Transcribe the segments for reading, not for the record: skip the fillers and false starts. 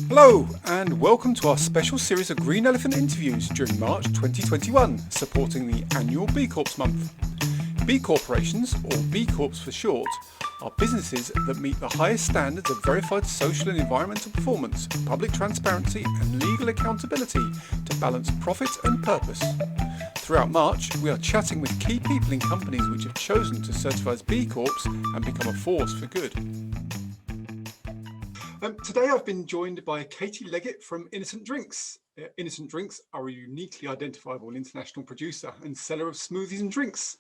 Hello, and welcome to our special series of Green Elephant interviews during March 2021, supporting the annual B Corps month. B corporations, or B Corps for short, are businesses that meet the highest standards of verified social and environmental performance, public transparency and legal accountability to balance profit and purpose. Throughout March, we are chatting with key people in companies which have chosen to certify as B Corps and become a force for good. Today I've been joined by Katie Leggett from Innocent Drinks. Innocent Drinks are a uniquely identifiable international producer and seller of smoothies and drinks.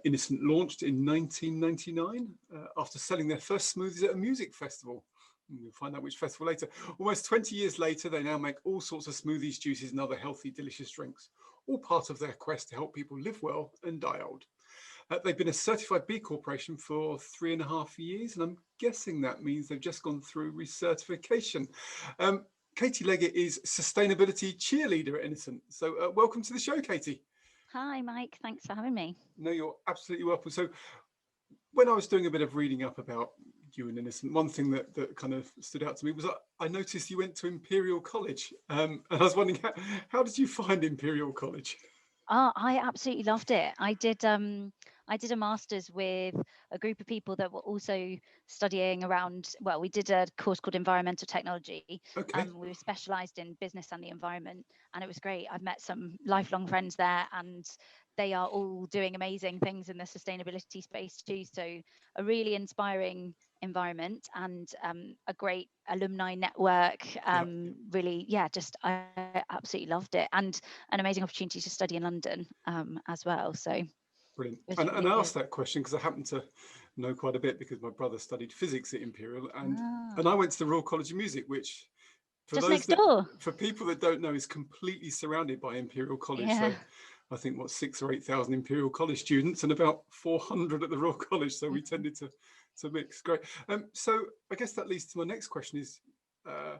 Innocent launched in 1999 after selling their first smoothies at a music festival. We'll find out which festival later. Almost 20 years later, they now make all sorts of smoothies, juices and other healthy, delicious drinks, all part of their quest to help people live well and die old. They've been a certified B Corporation for 3.5 years, and I'm guessing that means they've just gone through recertification. Katie Leggett is sustainability cheerleader at Innocent. So welcome to the show, Katie. Hi, Mike. Thanks for having me. No, you're absolutely welcome. So when I was doing a bit of reading up about you and Innocent, one thing that kind of stood out to me was I noticed you went to Imperial College. And I was wondering, how did you find Imperial College? Oh, I absolutely loved it. I did a master's with a group of people that were also studying around, well, we did a course called environmental technology. Okay. We were specialized in business and the environment, and it was great. I've met some lifelong friends there, and they are all doing amazing things in the sustainability space too. So a really inspiring environment and a great alumni network. Yeah. Really, yeah, just I absolutely loved it, and an amazing opportunity to study in London as well. So it Brilliant. was And really I good. asked that question because I happen to know quite a bit because my brother studied physics at Imperial and Ah, I went to the Royal College of Music, which just next door. for people that don't know is completely surrounded by Imperial College. Yeah. So I think 6 or 8 thousand Imperial College students and about 400 at the Royal College. So we Mhm. tended to mix. Great. So I guess that leads to my next question is I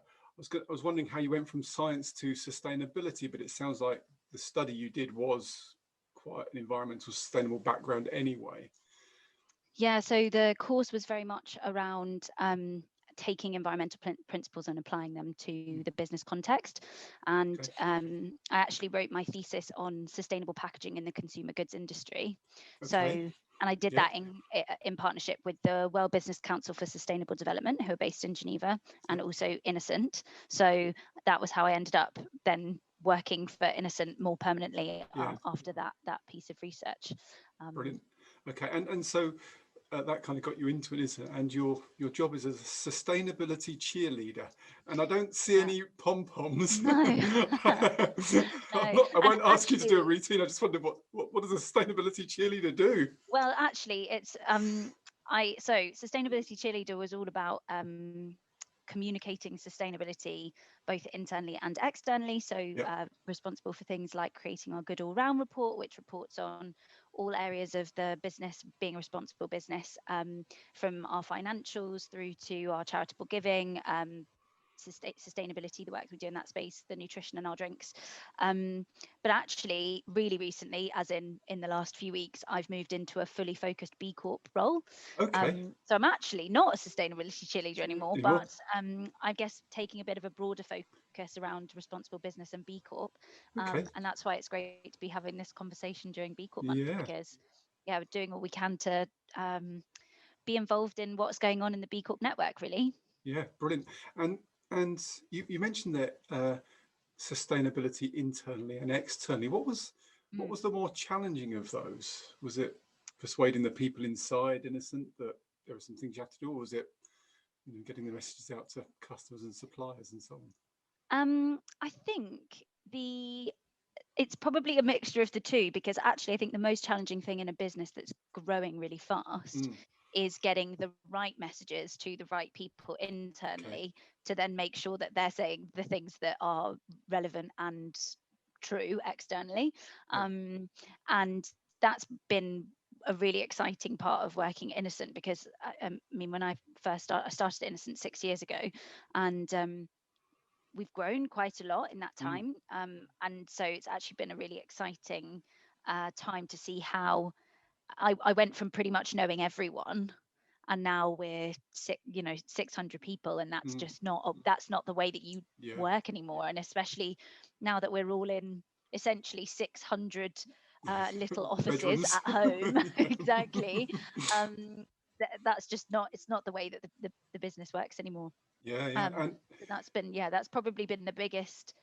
was wondering how you went from science to sustainability, but it sounds like the study you did was quite an environmental sustainable background anyway. Yeah, so the course was very much around taking environmental principles and applying them to the business context. And Okay. I actually wrote my thesis on sustainable packaging in the consumer goods industry. So, Okay. and I did Yeah. that in partnership with the World Business Council for Sustainable Development, who are based in Geneva, Yeah. and also Innocent. So that was how I ended up then working for Innocent more permanently Yeah. after that piece of research. Um, Brilliant. Okay. And so that kind of got you into it, isn't it? And your job is as a sustainability cheerleader. And I don't see yeah. any pom poms. No, no. I And won't ask you to do a actually, routine. I just wondered what does a sustainability cheerleader do? well, actually, it's I so sustainability cheerleader was all about communicating sustainability both internally and externally. So Yeah. responsible for things like creating our good all round report, which reports on all areas of the business being a responsible business, from our financials through to our charitable giving. Sustainability, the work we do in that space, the nutrition in our drinks. But actually, really recently, as in the last few weeks, I've moved into a fully focused B Corp role. Okay. So I'm actually not a sustainability cheerleader anymore, Anymore. but I guess taking a bit of a broader focus around responsible business and B Corp. Okay. And that's why it's great to be having this conversation during B Corp month, Yeah. because yeah, we're doing what we can to be involved in what's going on in the B Corp network, really. Yeah. Brilliant. And and you mentioned that sustainability internally and externally. What Mm. was the more challenging of those? Was it persuading the people inside Innocent that there are some things you have to do, or was it getting the messages out to customers and suppliers and so on? I think the it's probably a mixture of the two, because actually I think the most challenging thing in a business that's growing really fast Mm, is getting the right messages to the right people okay. internally to then make sure that they're saying the things that are relevant and true externally. Yeah. And that's been a really exciting part of working at Innocent, because I mean, when I started at Innocent 6 years ago, and we've grown quite a lot in that Mm, time. And so it's actually been a really exciting time to see how I went from pretty much knowing everyone and now we're 600 people, and that's Mm. just not the way that you Yeah. work anymore. And especially now that we're all in essentially 600 little offices Bedrooms. at home. Yeah. Exactly. That's just not, it's not the way that the business works anymore. Yeah, yeah. um so that's probably been the biggest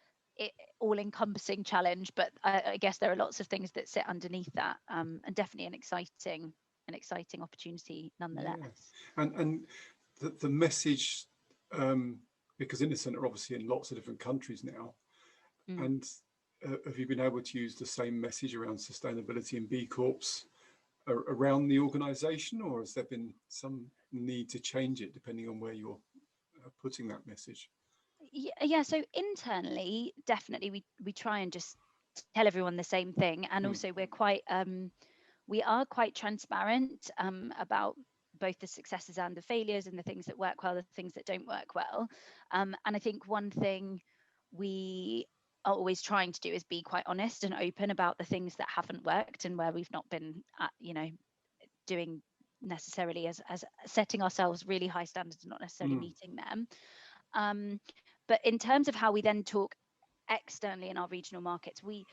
all-encompassing challenge, but I guess there are lots of things that sit underneath that, and definitely an exciting opportunity Yeah, nonetheless. and the message, because Innocent are obviously in lots of different countries now, Mm. and have you been able to use the same message around sustainability and B Corps around the organisation, or has there been some need to change it depending on where you're putting that message? Yeah, so internally, definitely we try and just tell everyone the same thing, and Mm. also we are quite transparent about both the successes and the failures, and the things that work well, the things that don't work well. And I think one thing we are always trying to do is be quite honest and open about the things that haven't worked, and where we've not been doing necessarily as setting ourselves really high standards and not necessarily Mm. meeting them. um, but in terms of how we then talk externally in our regional markets, we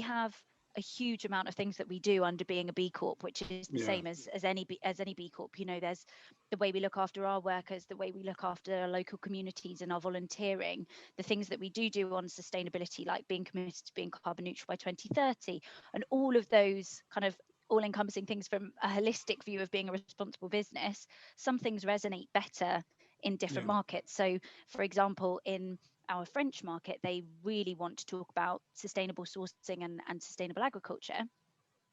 have a huge amount of things that we do under being a B Corp, which is the Yeah. same as any B Corp. There's the way we look after our workers, the way we look after our local communities and our volunteering, the things that we do on sustainability, like being committed to being carbon neutral by 2030, and all of those kind of all-encompassing things from a holistic view of being a responsible business. Some things resonate better in different Yeah. markets. So, for example, in our French market, they really want to talk about sustainable sourcing and sustainable agriculture,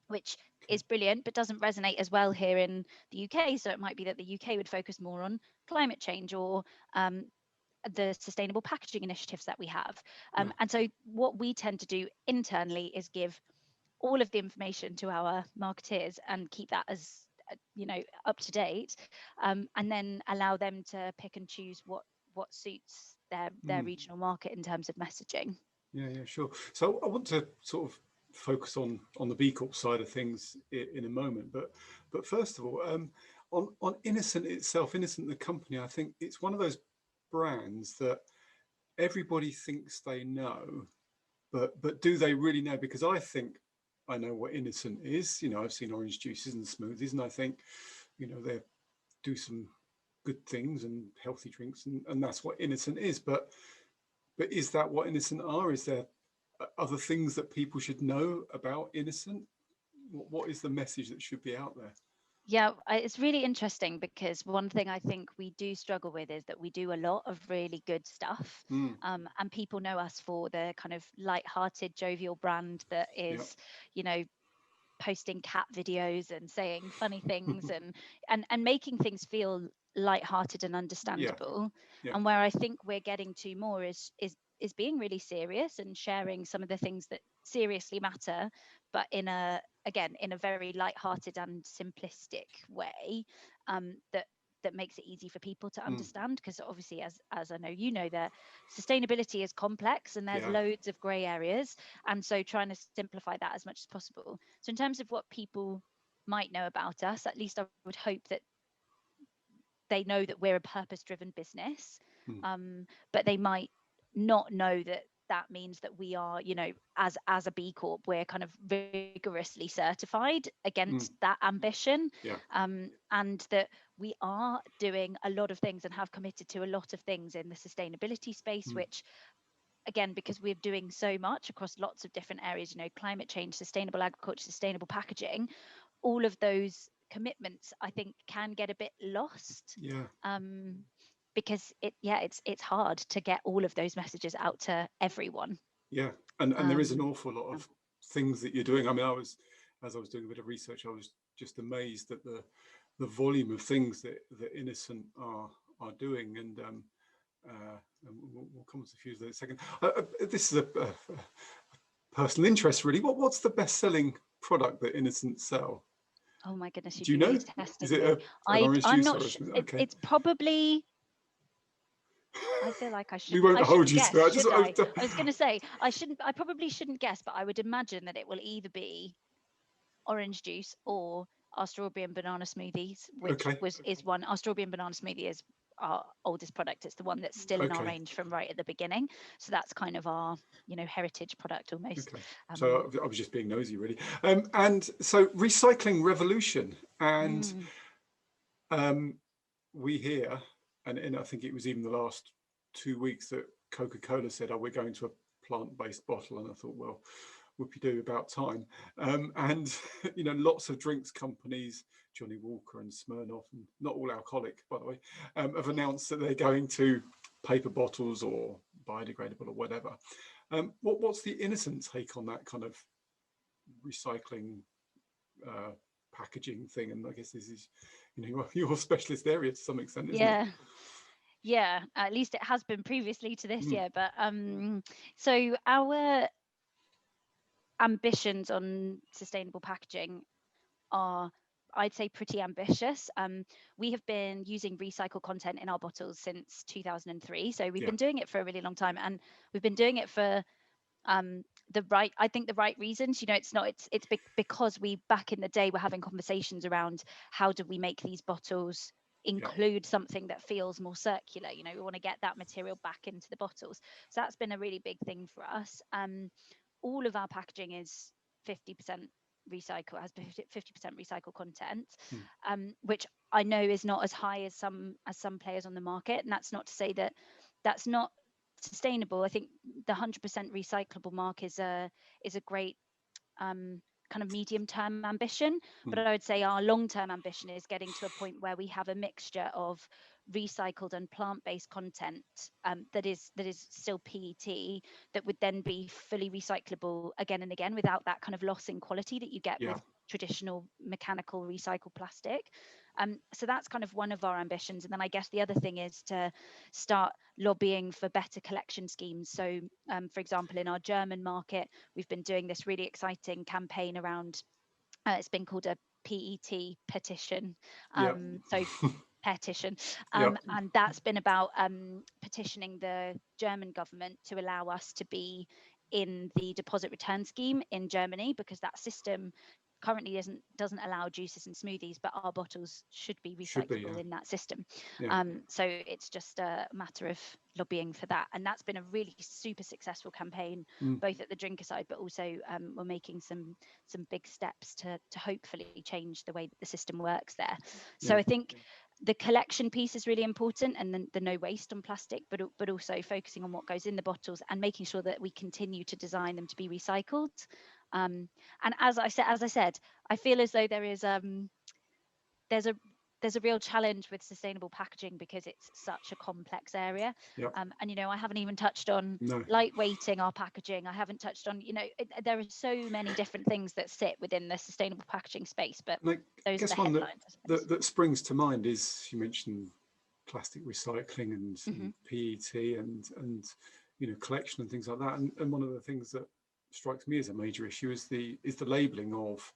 which Okay. is brilliant, but doesn't resonate as well here in the UK. So it might be that the UK would focus more on climate change, or the sustainable packaging initiatives that we have. Yeah. And so what we tend to do internally is give all of the information to our marketeers and keep that as up to date, and then allow them to pick and choose what suits their Mm. regional market in terms of messaging. Yeah, yeah, sure. So I want to sort of focus on the B Corp side of things in a moment, but first of all, on Innocent itself, Innocent the company, I think it's one of those brands that everybody thinks they know, but do they really know? Because I think I know what Innocent is. I've seen orange juices and smoothies, and I think they do some good things and healthy drinks, and that's what Innocent is. But is that what Innocent are? Is there other things that people should know about Innocent? What is the message that should be out there? Yeah, it's really interesting, because one thing I think we do struggle with is that we do a lot of really good stuff, Mm. and people know us for the kind of light-hearted, jovial brand that Yeah. is, you know, posting cat videos and saying funny things, and making things feel light-hearted and Yeah. understandable. Yeah. And where I think we're getting to more is being really serious and sharing some of the things that seriously matter, but in a very light-hearted and simplistic way, that makes it easy for people to Mm. understand. Because obviously, as I know, that sustainability is complex and there's Yeah. loads of grey areas, and so trying to simplify that as much as possible. So in terms of what people might know about us, at least I would hope that they know that we're a purpose-driven business, Mm. but they might not know that that means that we are, as a B Corp, we're kind of rigorously certified against Mm. that ambition, Yeah. and that we are doing a lot of things and have committed to a lot of things in the sustainability space, Mm. which, again, because we're doing so much across lots of different areas, climate change, sustainable agriculture, sustainable packaging, all of those commitments, I think, can get a bit lost, Yeah. because it's hard to get all of those messages out to everyone. Yeah. And there is an um, awful lot of things that you're doing. I mean, as I was doing a bit of research, I was just amazed at the volume of things that Innocent are doing, and we'll come to a few of those in a second. This is a personal interest, really. What's the best-selling product that Innocent sell? oh my goodness, you'd Do you be know? really Is testing it me. an orange I'm juice not or a smoothie? Okay. it's probably, I feel like We won't I hold shouldn't you to guess, it. should I? I was going to say I probably shouldn't guess, but I would imagine that it will either be orange juice or our strawberry and banana smoothies, which Okay. is one. Our strawberry and banana smoothie is our oldest product. It's the one that's still in our Okay. range from right at the beginning. So that's kind of our, heritage product almost. Okay. So I was just being nosy, really. And so recycling revolution, and we hear, and I think it was even the last 2 weeks that Coca-Cola said, "Oh, we're going to a plant-based bottle," and I thought, well, whoopie-doo, about time. And lots of drinks companies, Johnny Walker and Smirnoff, and not all alcoholic, by the way, have announced that they're going to paper bottles or biodegradable or whatever. What's the Innocent take on that kind of recycling packaging thing? And I guess this is your specialist area to some extent, isn't it? Yeah, at least it has been previously to this year. But so our ambitions on sustainable packaging are, I'd say, pretty ambitious. We have been using recycled content in our bottles since 2003, so we've been doing it for a really long time, and we've been doing it for the right reasons. It's because we, back in the day, were having conversations around how do we make these bottles include something that feels more circular. We want to get that material back into the bottles, so that's been a really big thing for us. All of our packaging is 50% recycle, has 50% recycled content, which I know is not as high as some players on the market, and that's not to say that that's not sustainable. I think the 100% recyclable mark is a great kind of medium-term ambition, but I would say our long-term ambition is getting to a point where we have a mixture of recycled and plant-based content that is still PET, that would then be fully recyclable again and again without that kind of loss in quality that you get with traditional mechanical recycled plastic. So that's kind of one of our ambitions. And then I guess the other thing is to start lobbying for better collection schemes. So for example, in our German market, we've been doing this really exciting campaign around, it's been called a PET petition. So petition. And that's been about petitioning the German government to allow us to be in the deposit return scheme in Germany, because that system currently doesn't allow juices and smoothies, but our bottles should be recyclable in that system. So it's just a matter of lobbying for that, and that's been a really super successful campaign, both at the drinker side, but also we're making some big steps to hopefully change the way that the system works there. So I think the collection piece is really important, and then the no waste on plastic, but also focusing on what goes in the bottles and making sure that we continue to design them to be recycled. And as I said, I feel as though there's a real challenge with sustainable packaging because it's such a complex area. And I haven't even touched on lightweighting our packaging. I haven't touched on, there are so many different things that sit within the sustainable packaging space, but those are the headlines. That springs to mind is, you mentioned plastic recycling and PET and collection and things like that. And one of the things that strikes me as a major issue is the labeling of,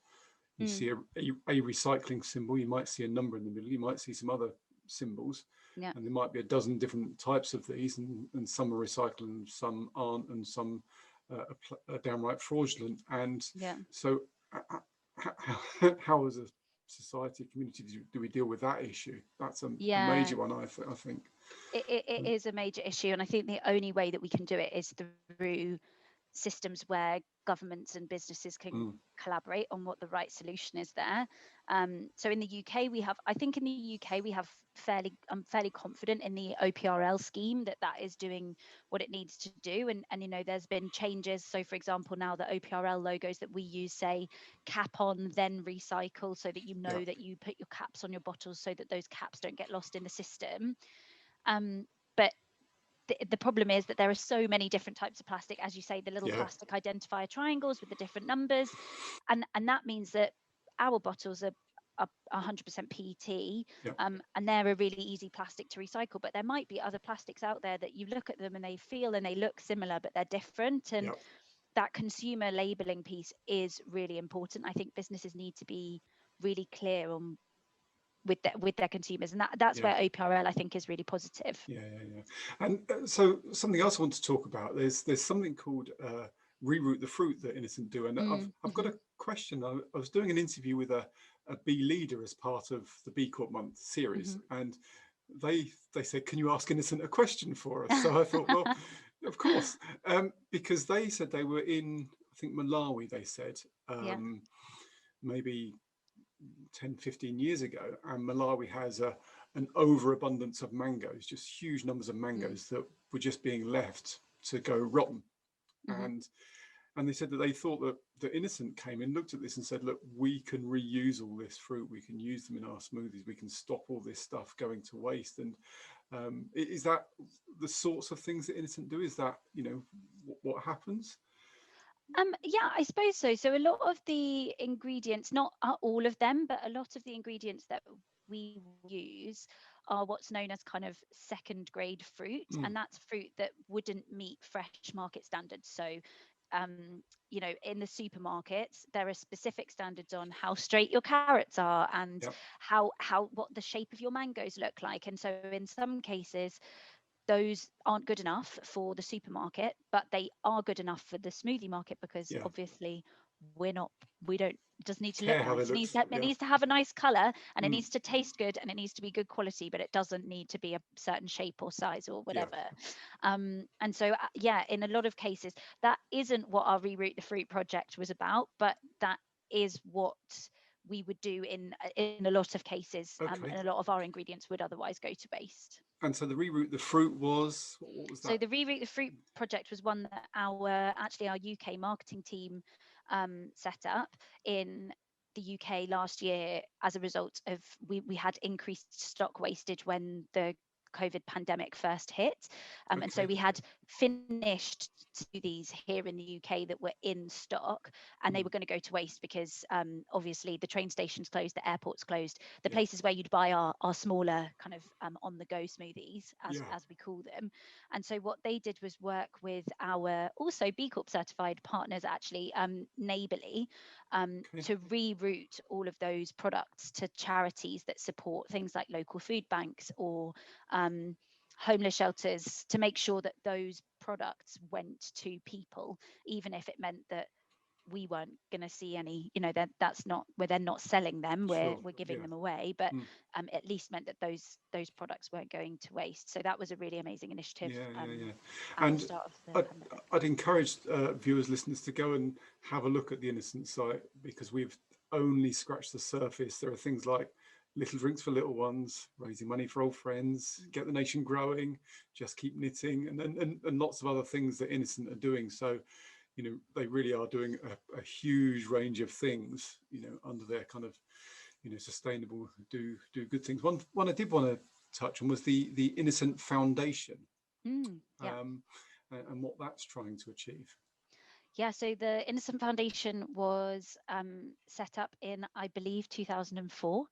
you see a recycling symbol, you might see a number in the middle, you might see some other symbols, and there might be a dozen different types of these, and some are recycled and some aren't, and some are downright fraudulent. And so how as a society, community, do we deal with that issue? That's a major one, I think. It is a major issue, and I think the only way that we can do it is through systems where governments and businesses can collaborate on what the right solution is there. So in the UK, I'm fairly confident in the OPRL scheme that is doing what it needs to do. And there's been changes. So for example, now the OPRL logos that we use say cap on, then recycle, so that that you put your caps on your bottles so that those caps don't get lost in the system. But the problem is that there are so many different types of plastic, as you say, the little plastic identifier triangles with the different numbers, and that means that our bottles are 100% PET, and they're a really easy plastic to recycle. But there might be other plastics out there that you look at them and they feel and they look similar, but they're different. And that consumer labeling piece is really important. I think businesses need to be really clear on with their consumers, and that's where OPRL I think is really positive. And so something else I want to talk about, there's something called Reroute the Fruit that Innocent do, and I've got a question. I was doing an interview with a a B leader as part of the B Corp month series, and they said, "Can you ask Innocent a question for us?" So I thought, well, of course, because they said they were in, I think, Malawi. They said Yeah. maybe 10, 15 years ago, and Malawi has an overabundance of mangoes, just huge numbers of mangoes that were just being left to go rotten. And they said that they thought that the Innocent came in, looked at this and said, look, we can reuse all this fruit, we can use them in our smoothies, we can stop all this stuff going to waste. And is that the sorts of things that Innocent do? Is that, what happens? Yeah, I suppose so. So a lot of the ingredients, not all of them, but a lot of the ingredients that we use are what's known as kind of second grade fruit, and that's fruit that wouldn't meet fresh market standards. So in the supermarkets, there are specific standards on how straight your carrots are and Yep. how what the shape of your mangoes look like. And so in some cases, those aren't good enough for the supermarket, but they are good enough for the smoothie market, because Yeah. obviously we don't, it doesn't need to look Care how they nice. It look. needs to, it Yeah. needs to have a nice color, and it needs to taste good, and it needs to be good quality, but it doesn't need to be a certain shape or size or Yeah. whatever. And so yeah, in a lot of cases, that isn't what our Reroute the Fruit project was about, but that is what we would do in a lot of cases, Okay. and a lot of our ingredients would otherwise go to waste. And so the Reroute the Fruit was, what was So that? the Reroute the Fruit project was one that our UK marketing team set up in the UK last year as a result of we had increased stock wastage when the COVID pandemic first hit. And so Okay. we had finished smoothies here in the UK that were in stock, and they were going to go to waste because obviously the train stations closed, the airports closed, the Yeah. places where you'd buy our smaller kind of on the go smoothies, Yeah. as we call them. And so what they did was work with our also B Corp certified partners, actually, Neighbourly, Okay. to reroute all of those products to charities that support things like local food banks or homeless shelters, to make sure that those products went to people, even if it meant that we weren't going to see any, that's not where they're not selling them, we're Sure. giving Yeah. them away, but at least meant that those products weren't going to waste. So that was a really amazing initiative Yeah. Yeah. Yeah. at the And start of the I'd, pandemic. I'd encourage viewers, listeners to go and have a look at the Innocent site, because we've only scratched the surface. There are things like little drinks for little ones, raising money for old friends, get the nation growing, just keep knitting, and lots of other things that Innocent are doing. So, they really are doing a huge range of things, under their kind of, sustainable, do good things. One I did want to touch on was the Innocent Foundation, Yeah. and what that's trying to achieve. Yeah, so the Innocent Foundation was set up in, I believe, 2004.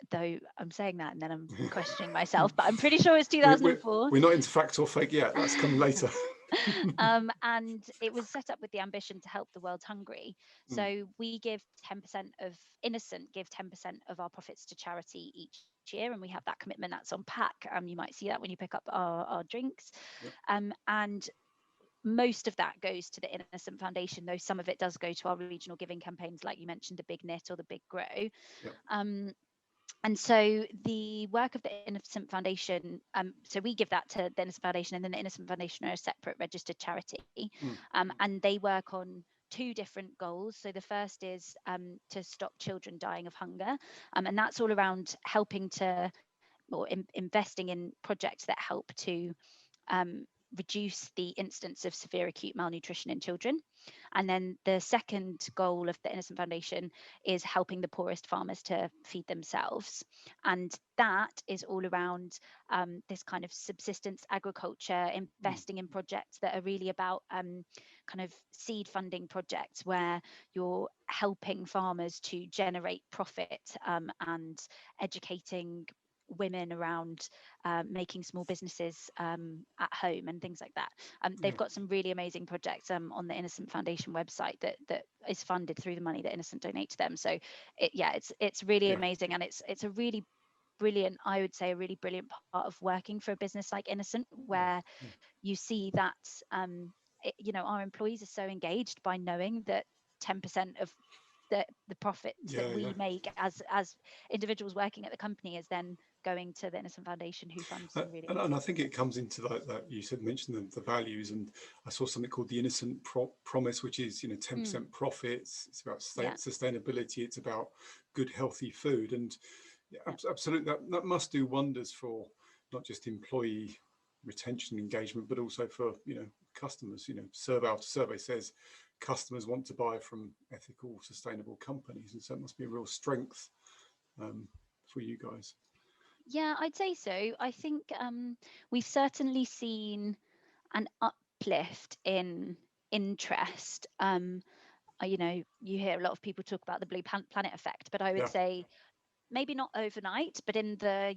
Though I'm saying that and then I'm questioning myself, but I'm pretty sure it's we're, 2004. we're not into fact or fake yet. That's coming later. And it was set up with the ambition to help the world's hungry. So we give 10% of Innocent give 10% of our profits to charity each year, and we have that commitment that's on pack. You might see that when you pick up our drinks. Yep. And most of that goes to the Innocent Foundation, though some of it does go to our regional giving campaigns, like you mentioned, the Big Knit or the Big Grow. Yep. And so the work of the Innocent Foundation, so we give that to the Innocent Foundation, and then the Innocent Foundation are a separate registered charity. And they work on two different goals. So the first is to stop children dying of hunger. And that's all around helping to, or investing in projects that help to reduce the instance of severe acute malnutrition in children. And then the second goal of the Innocent Foundation is helping the poorest farmers to feed themselves. And that is all around this kind of subsistence agriculture, investing in projects that are really about kind of seed funding projects where you're helping farmers to generate profit, and educating women around making small businesses at home and things like that. They've got some really amazing projects on the Innocent Foundation website that is funded through the money that Innocent donate to them. So it's really amazing, and it's a really brilliant, I would say, a really brilliant part of working for a business like Innocent, where you see that our employees are so engaged by knowing that 10% of the profits that Yeah, yeah. we make as individuals working at the company is then going to the Innocent Foundation, who funds some really And I amazing think it things. comes into that you said mentioned the values, and I saw something called the innocent promise, which is 10% profits. It's about Yeah, sustainability. It's about good healthy food, and yeah, yeah, absolutely that must do wonders for not just employee retention engagement, but also for customers. Survey after survey says customers want to buy from ethical, sustainable companies, and so it must be a real strength um, for you guys. yeah. I'd say so. I think we've certainly seen an uplift in interest. You hear a lot of people talk about the blue planet effect, but I would Yeah. say maybe not overnight, but in the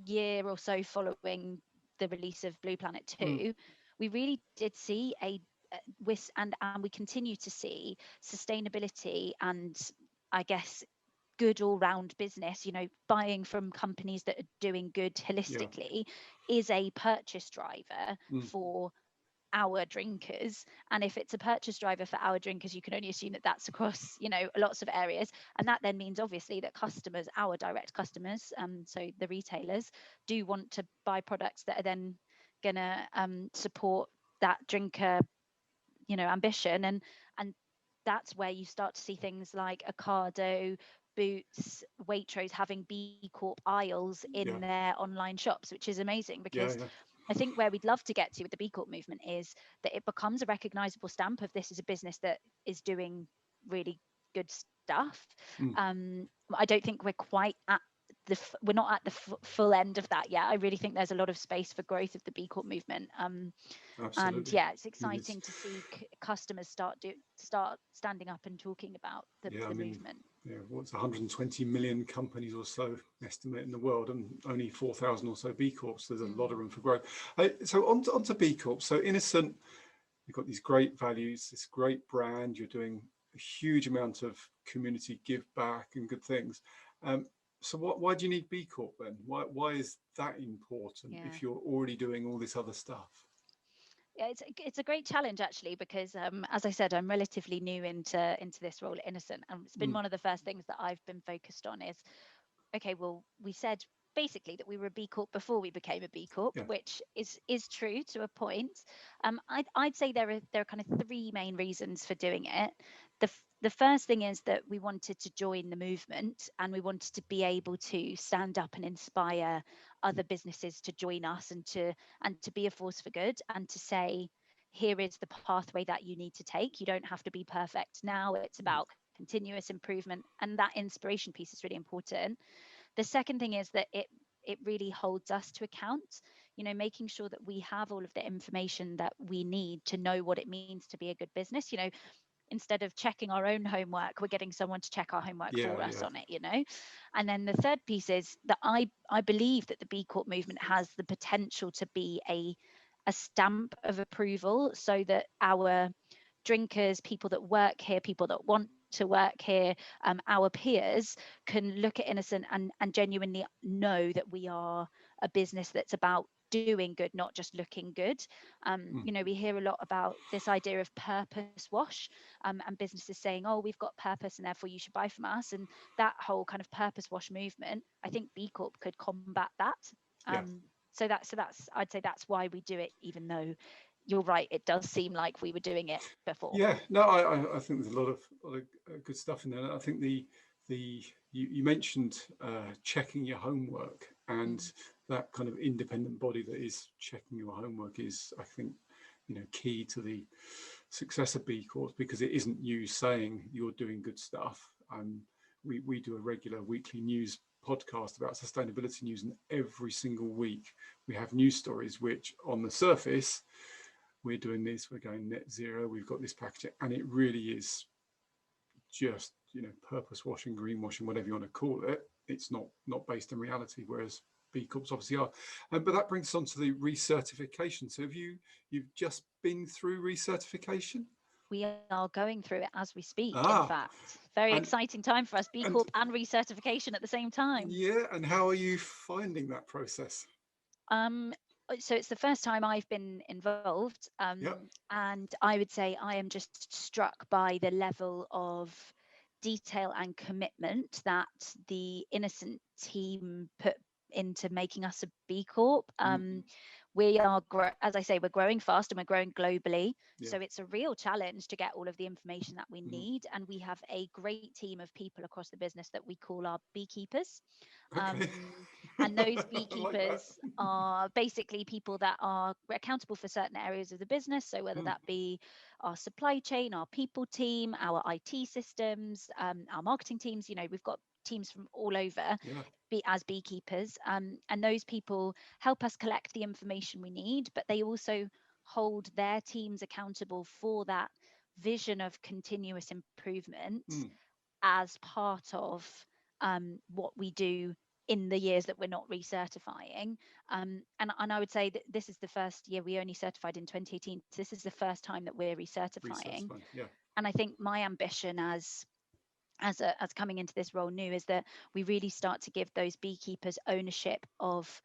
year or so following the release of Blue Planet Mm. 2, we really did see and we continue to see sustainability and, I guess, good all round business, buying from companies that are doing good Yeah. holistically is a purchase driver Mm. for our drinkers. And if it's a purchase driver for our drinkers, you can only assume that that's across lots of areas. And that then means obviously that customers, our direct customers, so the retailers, do want to buy products that are then gonna support that drinker ambition. And that's where you start to see things like Ocado, Boots, Waitrose having B Corp aisles in Yeah. their online shops, which is amazing, Yeah. because Yeah. I think where we'd love to get to with the B Corp movement is that it becomes a recognizable stamp of this is a business that is doing really good stuff. Mm. I don't think we're quite at we're not at the full end of that yet. I really think there's a lot of space for growth of the B Corp movement. And Absolutely. yeah, it's It is. exciting to see customers start standing up and talking about Yeah. I the mean, movement. yeah, what's 120 million companies or so estimate in the world, and only 4,000 or so B Corps. So there's a lot of Mm, room for growth. So on to B Corp. So Innocent, you've got these great values, this great brand. You're doing a huge amount of community give back and good things. Um, so why do you need B Corp then? Why is that important yeah. if you're already doing all this other stuff? Yeah, it's a great challenge actually, because as I said, I'm relatively new into this role at Innocent, and it's been Mm. one of the first things that I've been focused on is, okay, well, we said basically that we were a B Corp before we became a B Corp, Yeah. which is true to a point. I'd say there are kind of three main reasons for doing it. The first thing is that we wanted to join the movement, and we wanted to be able to stand up and inspire other businesses to join us, and to be a force for good, and to say, here is the pathway that you need to take. You don't have to be perfect now. It's about continuous improvement, and that inspiration piece is really important. The second thing is that it really holds us to account, making sure that we have all of the information that we need to know what it means to be a good business. Instead of checking our own homework, we're getting someone to check our homework Yeah. for us Yeah. on it. And then the third piece is that I believe that the B Corp movement has the potential to be a stamp of approval, so that our drinkers, people that work here, people that want to work here, our peers can look at Innocent and genuinely know that we are a business that's about doing good, not just looking good. Mm. We hear a lot about this idea of purpose wash, and businesses saying, oh, we've got purpose and therefore you should buy from us. And that whole kind of purpose wash movement, I think B Corp could combat that. Yeah. So that's I'd say that's why we do it, even though you're right, it does seem like we were doing it before. Yeah, no, I think there's a lot of good stuff in there. I think you mentioned checking your homework, and Mm, that kind of independent body that is checking your homework is, I think, key to the success of B Corps, because it isn't you saying you're doing good stuff. We do a regular weekly news podcast about sustainability news, and every single week we have news stories which, on the surface, we're doing this, we're going net zero, we've got this packaging, and it really is just purpose washing, greenwashing, whatever you want to call it. It's not based in reality, whereas B Corps obviously are. But that brings us on to the recertification. So you've just been through recertification? we are going through it as we speak, in Ah, fact. Very and exciting time for us, B and Corp and recertification at the same time. yeah, and how are you finding that process? Um, so it's the first time I've been involved, Yep. and I would say I am just struck by the level of detail and commitment that the Innocent team put into making us a B Corp. We are, as I say, we're growing fast and we're growing globally. Yeah. So it's a real challenge to get all of the information that we need. And we have a great team of people across the business that we call our beekeepers. Okay. And those I like that. beekeepers are basically people that are accountable for certain areas of the business. So whether that be our supply chain, our people team, our IT systems, our marketing teams, we've got teams from all over as beekeepers. And those people help us collect the information we need, but they also hold their teams accountable for that vision of continuous improvement as part of what we do in the years that we're not recertifying. And I would say that this is the first year. We only certified in 2018. So this is the first time that we're recertifying. Yeah. And I think my ambition as coming into this role new is that we really start to give those beekeepers ownership of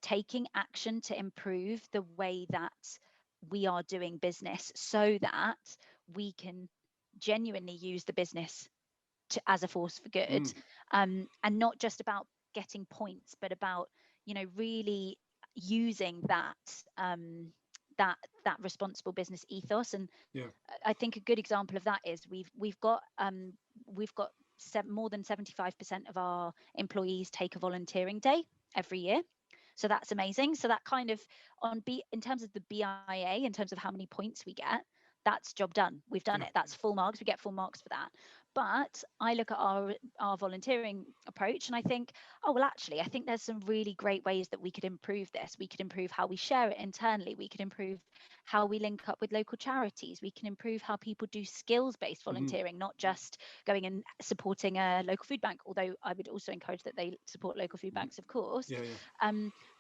taking action to improve the way that we are doing business, so that we can genuinely use the business as a force for good, and not just about getting points, but about really using that responsible business ethos. And I think a good example of that is we've got more than 75% of our employees take a volunteering day every year. So that's amazing. So that kind of in terms of the BIA, in terms of how many points we get, that's job done. We've done it. That's full marks. We get full marks for that. But I look at our volunteering approach and I think, oh, well, actually, I think there's some really great ways that we could improve this. We could improve how we share it internally. We could improve how we link up with local charities. We can improve how people do skills-based volunteering, not just going and supporting a local food bank, although I would also encourage that they support local food banks, of course.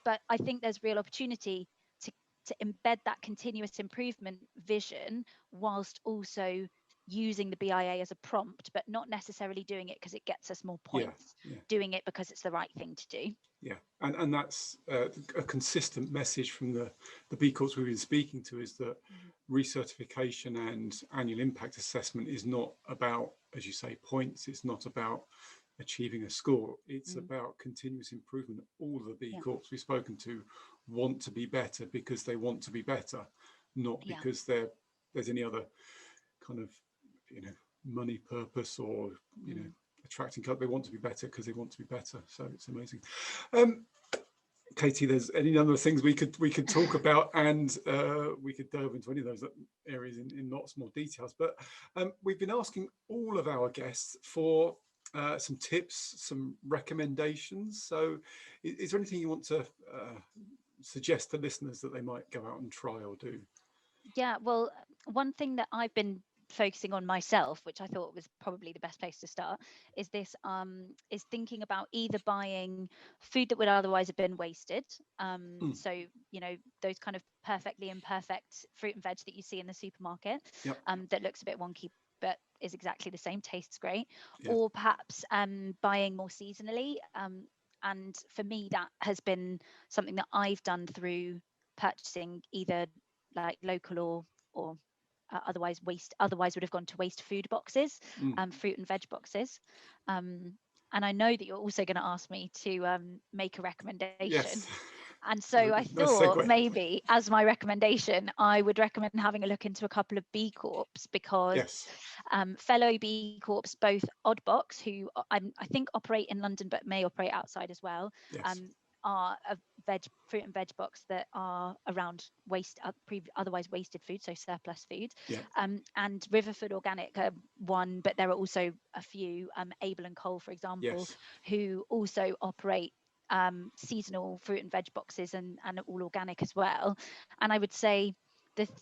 But I think there's real opportunity to embed that continuous improvement vision whilst also using the BIA as a prompt, but not necessarily doing it because it gets us more points, doing it because it's the right thing to do. Yeah, and that's a consistent message from the B Corps we've been speaking to, is that recertification and annual impact assessment is not about, as you say, points. It's not about achieving a score. It's about continuous improvement. All the B Corps we've spoken to want to be better because they want to be better, not because there's any other kind of money purpose or attracting. They want to be better because they want to be better. So it's amazing. Katie, there's any number of things we could talk about, and we could delve into any of those areas in lots more details. But we've been asking all of our guests for some tips, some recommendations. So is there anything you want to suggest to listeners that they might go out and try or do? Yeah, well, one thing that I've been focusing on myself, which I thought was probably the best place to start, is is thinking about either buying food that would otherwise have been wasted. So those kind of perfectly imperfect fruit and veg that you see in the supermarket, that looks a bit wonky but is exactly the same, tastes great, or perhaps buying more seasonally. And for me, that has been something that I've done through purchasing either like local or otherwise would have gone to waste food boxes, fruit and veg boxes. And I know that you're also going to ask me to make a recommendation. Yes. And so I thought maybe as my recommendation, I would recommend having a look into a couple of B Corps, because fellow B Corps, both Oddbox, who I think operate in London but may operate outside as well, are a fruit and veg box that are around otherwise wasted food, so surplus food. And Riverford Organic are one, but there are also a few, Able and Cole, for example, who also operate seasonal fruit and veg boxes and all organic as well. And I would say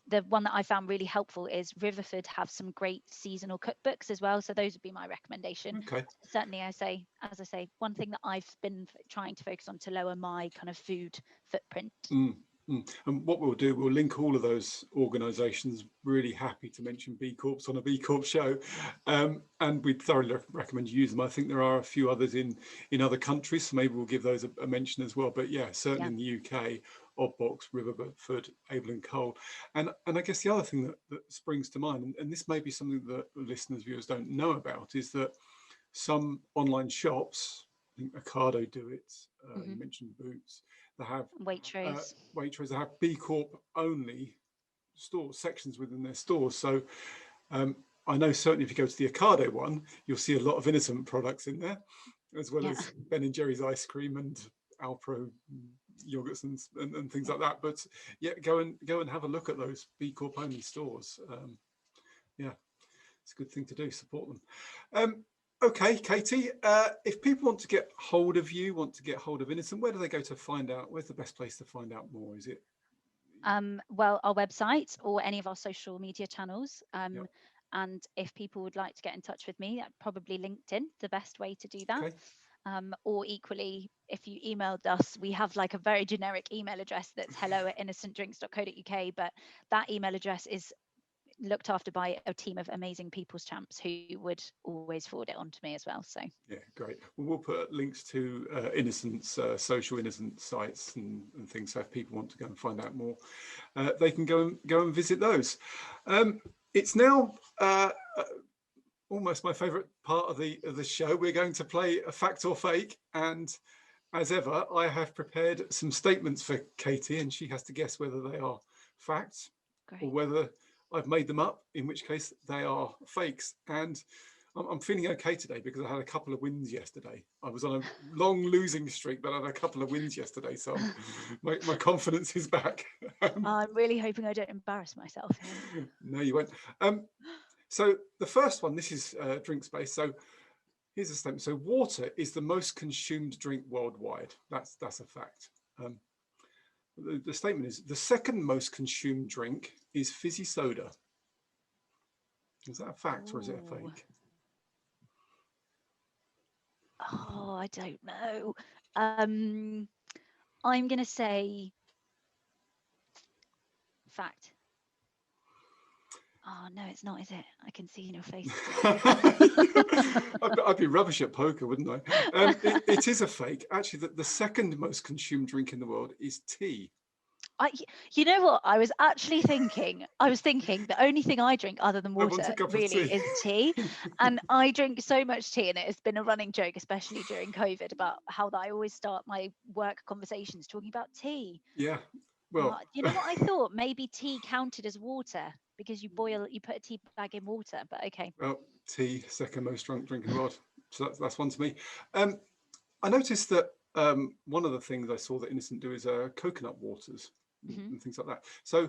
the one that I found really helpful is Riverford have some great seasonal cookbooks as well. So those would be my recommendation. Certainly, as I say, one thing that I've been trying to focus on to lower my kind of food footprint. And what we'll do, we'll link all of those organisations. Really happy to mention B Corps on a B Corp show, and we'd thoroughly recommend you use them. I think there are a few others in other countries, so maybe we'll give those a mention as well. But yeah, certainly in the UK, Oddbox, Riverford, Able and Cole, and I guess the other thing that springs to mind, and this may be something that listeners, viewers don't know about, is that some online shops, I think Ocado do it. You mentioned Boots. They have Waitrose. Waitrose. They have B Corp only store sections within their stores. So I know certainly if you go to the Ocado one, you'll see a lot of innocent products in there, as well as Ben and Jerry's ice cream and Alpro yogurts and things like that. But yeah, go and have a look at those B Corp only stores. Yeah, it's a good thing to do. Support them. Okay, Katie, if people want to get hold of you, want to get hold of Innocent, where do they go to find out? Where's the best place to find out more? Is it? Well, our website or any of our social media channels. And if people would like to get in touch with me, probably LinkedIn, the best way to do that. Okay. Or equally, if you emailed us, we have like a very generic email address that's hello@innocentdrinks.co.uk, but that email address is looked after by a team of amazing people's champs who would always forward it on to me as well. So yeah, great. Well, we'll put links to Innocent's social Innocent sites and things, so if people want to go and find out more, they can go and visit those. It's now almost my favorite part of the show. We're going to play a fact or fake, and as ever, I have prepared some statements for Katie, and she has to guess whether they are facts or whether I've made them up, in which case they are fakes. And I'm feeling okay today because I had a couple of wins yesterday. I was on a long losing streak, but I had a couple of wins yesterday, so my confidence is back. I'm really hoping I don't embarrass myself. No, you won't. So the first one, this is drinks based. So here's a statement. So water is the most consumed drink worldwide. That's a fact. The statement is the second most consumed drink is fizzy soda. Is that a fact or is it a fake? Oh, I don't know. I'm going to say fact. Oh, no, it's not, is it? I can see in your face. I'd be rubbish at poker, wouldn't I? It is a fake. Actually, the second most consumed drink in the world is tea. You know what? I was thinking the only thing I drink other than water really is tea. And I drink so much tea, and it has been a running joke, especially during COVID, about how that I always start my work conversations talking about tea. Yeah. Well, you know what I thought? Maybe tea counted as water because you put a tea bag in water, but okay. Well, tea, second most drink in the world. So that's one to me. I noticed that one of the things I saw that Innocent do is coconut waters and things like that. So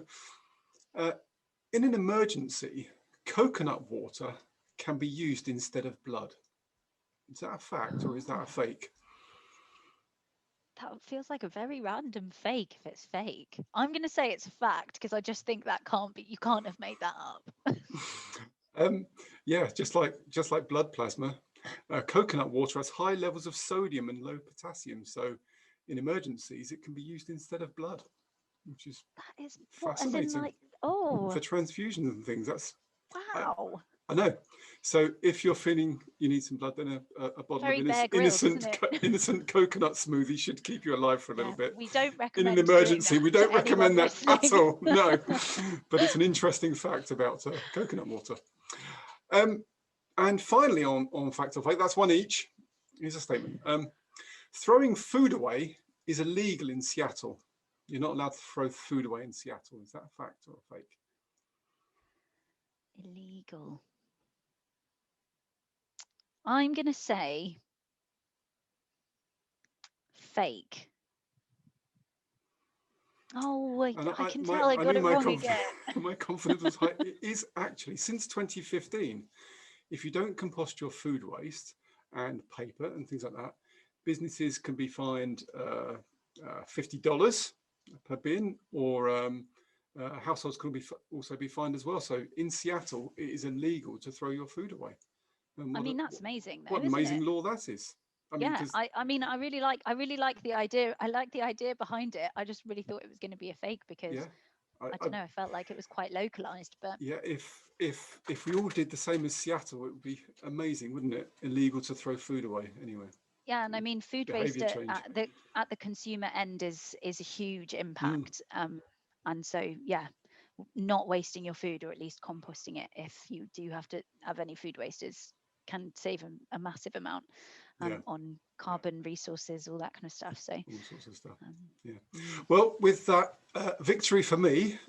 in an emergency, coconut water can be used instead of blood. Is that a fact or is that a fake? That feels like a very random fake if it's fake. I'm going to say it's a fact because I just think that can't be, you can't have made that up. Yeah, just like blood plasma, coconut water has high levels of sodium and low potassium. So in emergencies, it can be used instead of blood, which is fascinating. For transfusions and things. That's wow. I know. So if you're feeling you need some blood, then a bottle of innocent coconut smoothie should keep you alive for a little bit. We don't recommend in an emergency. We don't recommend that at all. No, but it's an interesting fact about coconut water. And finally, on fact or fake, that's one each. Here's a statement. Throwing food away is illegal in Seattle. You're not allowed to throw food away in Seattle. Is that a fact or a fake? Illegal. I'm going to say fake. Oh, I can tell I got it wrong again. My confidence was high. It is actually, since 2015, if you don't compost your food waste and paper and things like that, businesses can be fined $50 per bin, or households can also be fined as well. So in Seattle, it is illegal to throw your food away. I mean, that's amazing, though. What an amazing law that is. I mean, Yeah, because I really like the idea. I like the idea behind it. I just really thought it was going to be a fake because yeah, I, I I don't know, I felt like it was quite localized, but yeah, if we all did the same as Seattle, it would be amazing, wouldn't it? Illegal to throw food away anywhere. yeah, and I mean food waste Behavior change. at the consumer end is a huge Mm, impact. And so yeah, not wasting your food or at least composting it if you do have to have any food waste is can save a massive amount yeah, on carbon resources, all that kind of stuff. So all sorts of stuff. um, Yeah. mm. Well, with that victory for me,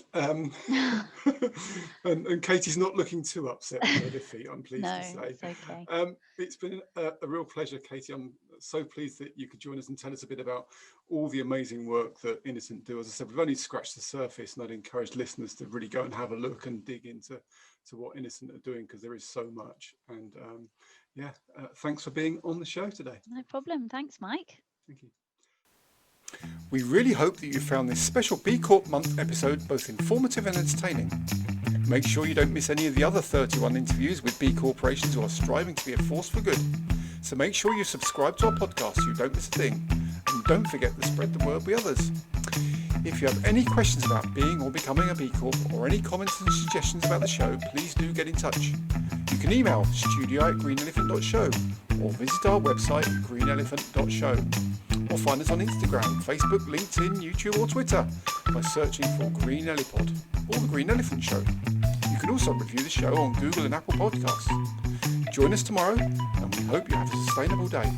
and Katie's not looking too upset with her defeat, I'm pleased to No, say. it's okay. It's been a real pleasure, Katie. I'm so pleased that you could join us and tell us a bit about all the amazing work that Innocent do. As I said, we've only scratched the surface, and I'd encourage listeners to really go and have a look and dig into what Innocent are doing, because there is so much. And thanks for being on the show today. No problem. Thanks, Mike. Thank you. We really hope that you found this special B Corp month episode both informative and entertaining. Make sure you don't miss any of the other 31 interviews with B corporations who are striving to be a force for good. So make sure you subscribe to our podcast so you don't miss a thing. And don't forget to spread the word with others. If you have any questions about being or becoming a B Corp, or any comments and suggestions about the show, please do get in touch. You can email studio@greenelephant.show or visit our website greenelephant.show, or find us on Instagram, Facebook, LinkedIn, YouTube or Twitter by searching for Green Elipod or The Green Elephant Show. You can also review the show on Google and Apple Podcasts. Join us tomorrow, and we hope you have a sustainable day.